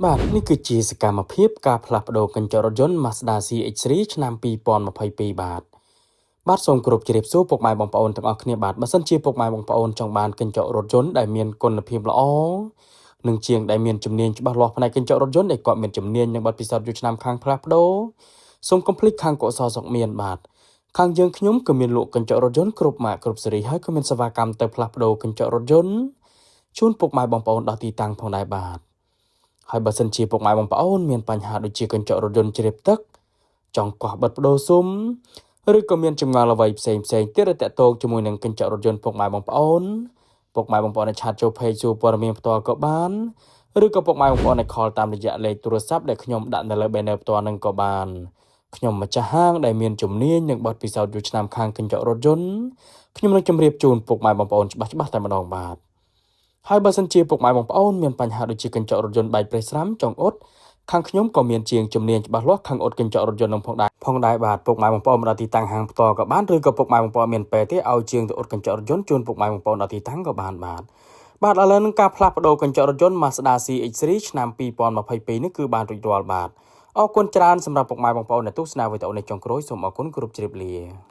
បាទនេះគឺជាសកម្មភាពការផ្លាស់ប្ដូរកញ្ចក់រថយន្ត Mazda CX-3 ឆ្នាំ2022បាទសូមគោរពជម្រាបសួរពុកម៉ែបងប្អូនទាំងអស់គ្នាបាទបើសិនជាពុកម៉ែបងប្អូនចង់បានកញ្ចក់រថយន្តដែលមានគុណភាពល្អនិងជាងដែលមានជំនាញច្បាស់លាស់ផ្នែកកញ្ចក់រថយន្តដែលគាត់មានជំនាញនិងបទពិសោធន៍យូរឆ្នាំខាងផ្លាស់ប្ដូរសូមកុំភ្លេចខាងកុសលសុខមានបាទខាងយើងខ្ញុំក៏មានលក់កញ្ចក់រថយន្តគ្រប់ម៉ាកគ្រប់ស៊េរីហើយក៏មានសេវាកម្មទៅផ្លាស់ប្ដូរកញ្ចក់រថយន្តជូនពុកម៉ែបងប្អូនដល់ទីតាំងផងដែរបាទហើយបើសិនជាពុកម៉ែបងប្អូនមានបញ្ហាដូចជាកញ្ចក់រថយន្តជ្រាបទឹកចង់កោះបិទបដូរស៊ុំឬក៏មានចម្ងល់អ្វីផ្សេងទៀតដែលតាក់ទងជាមួយនឹងកញ្ចក់រថយន្តពុកម៉ែបងប្អូនអាចឆាតចូល Page សួរព័ត៌មានផ្ទាល់ក៏បានឬក៏ពុកម៉ែបងប្អូនអាច call តាមរយៈលេខទូរស័ព្ទដែលខ្ញុំដាក់នៅលើ banner ផ្ទាល់នឹងក៏បានខ្ញុំម្ចាស់ហាងដែលមានជំនាញនិងបទពិសោធន៍យូរឆ្នាំខាងកញ្ចក់រថយន្តខ្ញុំនឹងជម្រាបជូនពុកម៉ែបងប្អូនច្បាស់តែម្ដងបាទហើយបើសិនជាពុកម៉ែបងប្អូនមានបញ្ហាដូចជាកញ្ចក់រថយន្តបែកប្រេះស្រាំចង់អ៊ុតខាងខ្ញុំក៏មានជាងជំនាញច្បាស់លាស់ខាងអ៊ុតកញ្ចក់រថយន្តនឹងផងដែរបាទពុកម៉ែបងប្អូនមកដល់ទីតាំងហាងផ្ទាល់ក៏បានឬក៏ពុកម៉ែបងប្អូនមានពេលទេឲ្យជាងទៅអ៊ុតកញ្ចក់រថយន្តជូនពុកម៉ែបងប្អូនដល់ទីតាំងក៏បានបាទឥឡូវនឹងការផ្លាស់ប្ដូរកញ្ចក់រថយន្ត Mazda CX-3 ឆ្នាំ2022នេះគឺបានរួចរាល់បាទអរគុណច្រើនសម្រាប់ពុកម៉ែបងប្អូនដែលទស្សនាវីដេអូនេះចុងក្រោយសូមអរគុណគ្រប់ជ្រាបលា